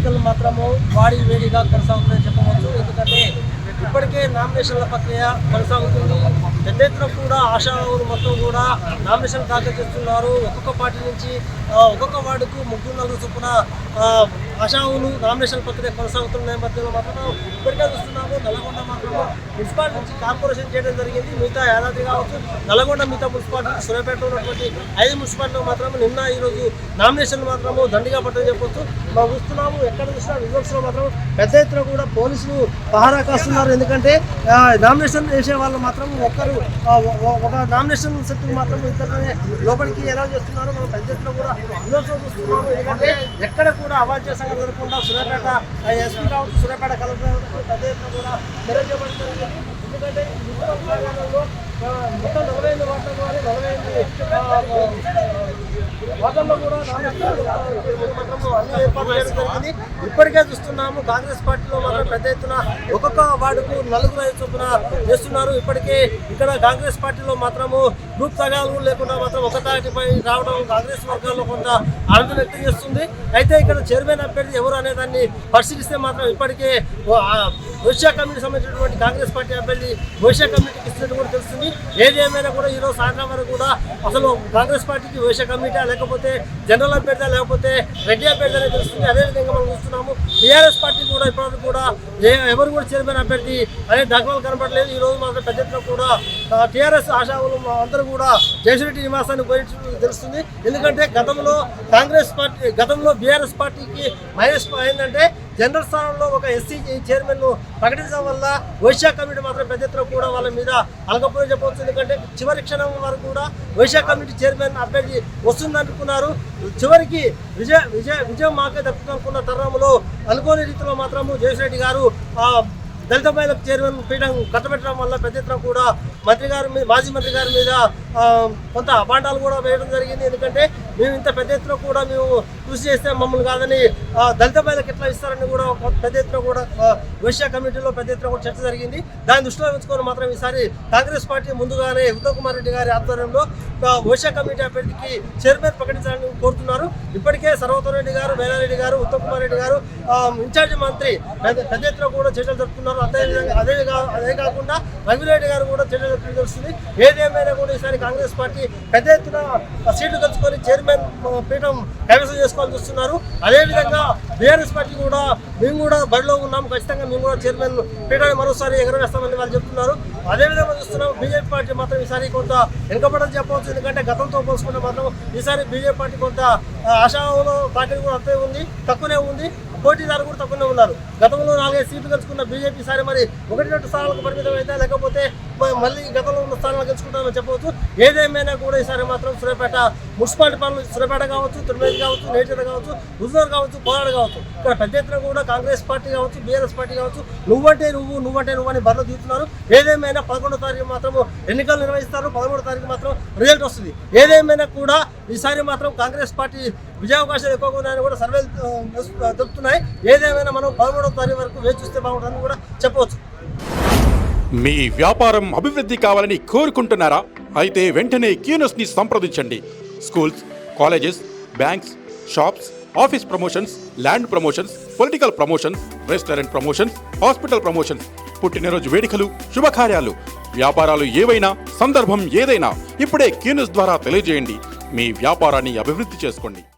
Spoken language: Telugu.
ఎన్నికలు మాత్రము వాడి వేడిగా కొనసాగుతుందని చెప్పవచ్చు. ఎందుకంటే ఇప్పటికే నామినేషన్ల ప్రక్రియ కొనసాగుతుంది. పెద్ద ఎత్తున కూడా ఆశావాహులు మొత్తం కూడా నామినేషన్ దాఖలు చేస్తున్నారు. ఒక్కొక్క పార్టీ నుంచి ఒక్కొక్క వార్డుకు 3-4 చొప్పున ఆశావాహులు నామినేషన్ ప్రక్రియ కొనసాగుతున్న నేపథ్యంలో మాత్రం ఇప్పటికే చూస్తున్నాము. నల్గొండ మాత్రము మున్సిపాలిటీ నుంచి కార్పొరేషన్ చేయడం జరిగింది. మిగతా యాదాద్రి కావచ్చు, నల్గొండ మిగతా మున్సిపాలిటీ, సూర్యాపేటలో ఉన్నటువంటి 5 మున్సిపాలిటీలు మాత్రం నిన్న ఈరోజు నామినేషన్లు మాత్రము దండిగా పట్టని చెప్పొచ్చు. మనం చూస్తున్నాము, ఎక్కడ చూసినా రిజల్ట్స్లో మాత్రం పెద్ద ఎత్తున కూడా పోలీసులు పహారా కాస్తున్నారు. ఎందుకంటే నామినేషన్ వేసే వాళ్ళు మాత్రం ఒక నామినేషన్ సెట్ మాత్రం ఇద్దరినే లోపలికి ఎలా చేస్తున్నారు. మనం పెద్ద ఎత్తున కూడా రిజల్ట్స్ చూస్తున్నాము. ఎందుకంటే ఎక్కడ కూడా అవాంఛనీయ సంఘటన జరగకుండా సూర్యాపేట ఎస్పీ కావచ్చు, సూర్యాపేట కలెక్టర్ పెద్ద ఎత్తున కూడా మెరుగుపడుతుంది. ఎందుకంటే మొత్తం 45 వార్డులు కానీ 45 వార్డుల్లో కూడా అన్ని ఏర్పాట్లు చేయడం జరిగింది. ఇప్పటికే చూస్తున్నాము కాంగ్రెస్ పార్టీలో మాత్రం పెద్ద ఎత్తున ఒక్కొక్క వార్డుకు 4-5 చొప్పున చేస్తున్నారు. ఇప్పటికే ఇక్కడ కాంగ్రెస్ పార్టీలో మాత్రము గ్రూప్ తగాలు లేకుండా మాత్రం ఒక తాటిపై రావడం కాంగ్రెస్ వర్గాల్లో కొంత ఆనందం వ్యక్తం చేస్తుంది. అయితే ఇక్కడ చైర్మన్ అభ్యర్థి ఎవరు అనే దాన్ని పరిశీలిస్తే మాత్రం ఇప్పటికే భవిష్య కమిటీకి సంబంధించినటువంటి కాంగ్రెస్ పార్టీ అభ్యర్థి భవిష్య కమిటీకి ఇచ్చినట్టు కూడా తెలుస్తుంది. ఏది ఏమైనా కూడా ఈరోజు సాయంత్రం వరకు కూడా అసలు కాంగ్రెస్ పార్టీకి భవిష్య కమిటీ లేకపోతే జనరల్ అభ్యర్థి లేకపోతే రెడ్డి అభ్యర్థి అనేది తెలుస్తుంది. అదేవిధంగా మనం చూస్తున్నాము టీఆర్ఎస్ పార్టీ కూడా ఇప్పటివరకు కూడా ఎవరు కూడా చైర్మన్ అభ్యర్థి అనే దాఖలు కనపడలేదు. ఈ రోజు మాత్రం పెద్ద ఎత్తున కూడా టీఆర్ఎస్ ఆశావులు అందరూ కూడా జయశ్రెడ్డి నివాసాన్ని పోయినట్టు తెలుస్తుంది. ఎందుకంటే గతంలో బీఆర్ఎస్ పార్టీకి మైనస్ ఏంటంటే జనరల్ స్థానంలో ఒక ఎస్సీ చైర్మన్ ప్రకటించడం వల్ల వైశ్య కమిటీ మాత్రం పెద్ద ఎత్తున కూడా వాళ్ళ మీద అలకపోయి చెప్పవచ్చు. ఎందుకంటే చివరి క్షణం వరకు కూడా వైశ్య కమిటీ చైర్మన్ అభ్యర్థి వస్తుందనుకున్నారు. చివరికి విజయం మాకే దక్కుతున్న తరుణంలో అనుకోని రీతిలో మాత్రము జయశ్రెడ్డి గారు దళిత మహిళలకు చైర్మన్ పీఠం కట్టబెట్టడం వల్ల పెద్ద ఎత్తున కూడా మాజీ మంత్రి గారి మీద కొంత అపాండాలు కూడా వేయడం జరిగింది. ఎందుకంటే మేము ఇంత పెద్ద ఎత్తున కూడా మేము కృషి చేస్తే మమ్మల్ని కాదని దళిత మహిళలకు ఎట్లా ఇస్తారని కూడా పెద్ద ఎత్తున కూడా వైశ్య కమిటీలో పెద్ద ఎత్తున కూడా చర్చ జరిగింది. దాన్ని దృష్టిలో ఉంచుకొని మాత్రం ఈసారి కాంగ్రెస్ పార్టీ ముందుగానే ఉత్తమ్ కుమార్ రెడ్డి గారి ఆధ్వర్యంలో వైశ్య కమిటీ అభ్యర్థికి చైర్మన్ ప్రకటించాలని కోరుతున్నారు. ఇప్పటికే సర్వోత్తమ్ రెడ్డి గారు, వేలారెడ్డి గారు, ఉత్తమ్ కుమార్ రెడ్డి గారు ఇన్ఛార్జి మంత్రి పెద్ద ఎత్తున కూడా చర్చలు జరుపుతున్నారు. అదే కాకుండా రఘురెడ్డి గారు కూడా చర్చలు జరుపుతున్న తెలుస్తుంది. ఏదేమైనా కూడా ఈసారి కాంగ్రెస్ పార్టీ పెద్ద ఎత్తున సీట్లు గెలుచుకొని చైర్మన్ పీఠం కైవసం చేసుకోవాలని చూస్తున్నారు. అదేవిధంగా బీఆర్ఎస్ పార్టీ కూడా మేము కూడా బరిలో ఉన్నాం, ఖచ్చితంగా మేము కూడా చైర్మన్ పీఠాన్ని మరోసారి ఎగరవేస్తామని వాళ్ళు చెప్తున్నారు. అదేవిధంగా చూస్తున్నాం బీజేపీ పార్టీ మాత్రం ఈసారి కొంత వెనుకబడని చెప్పవచ్చు. ఎందుకంటే గతంతో పోల్చుకుంటే మాత్రం ఈసారి బీజేపీ పార్టీ కొంత ఆశాలో పార్టీ కూడా అంతే ఉంది, తక్కువనే ఉంది. పోటీదారు కూడా తక్కువనే ఉన్నారు. గతంలో 4-5 సీట్లు గెలుచుకున్న బీజేపీ ఈసారి మరి 1-2 స్థానాలకు పరిమితం అయితే లేకపోతే మళ్ళీ గతంలో ఉన్న స్థానాలు గెలుచుకుంటామని చెప్పవచ్చు. ఏదేమైనా కూడా ఈసారి మాత్రం సూర్యాపేట మున్సిపాలిటీ పనులు సూర్యాపేట కావచ్చు, తిరుమల కావచ్చు, నేచర్ కావచ్చు, హుజూర్ కావచ్చు, కోలాడ కావచ్చు, ఇక్కడ పెద్ద ఎత్తున కూడా కాంగ్రెస్ పార్టీ కావచ్చు, బీఆర్ఎస్ పార్టీ కావచ్చు నువ్వంటే నువ్వు అని బరిలో దిగుతున్నారు. ఏదేమైనా 11వ తారీఖు మాత్రం ఎన్నికలు నిర్వహిస్తారు. 13వ తారీఖు మాత్రం రిజల్ట్ వస్తుంది. ఏదేమైనా కూడా ఈసారి మాత్రం కాంగ్రెస్ పార్టీ విజయావకాశాలు ఎక్కువగా ఉన్నాయని కూడా సర్వేలు తెలుపుతున్నాయి. ఏదేమైనా మనం 13వ తారీఖు వరకు వేచి చూస్తే బాగుంటుందని కూడా చెప్పవచ్చు. మీ వ్యాపారం అభివృద్ధి కావాలని కోరుకుంటున్నారా? అయితే వెంటనే క్యూనస్ని సంప్రదించండి. Schools, colleges, banks, shops, office promotions, land promotions, political promotions, restaurant promotions, hospital promotions, పుట్టినరోజు వేడుకలు, శుభకార్యాలు, వ్యాపారాలు ఏవైనా, సందర్భం ఏదైనా ఇప్పుడే క్యూనస్ ద్వారా తెలియజేయండి. మీ వ్యాపారాన్ని అభివృద్ధి చేసుకోండి.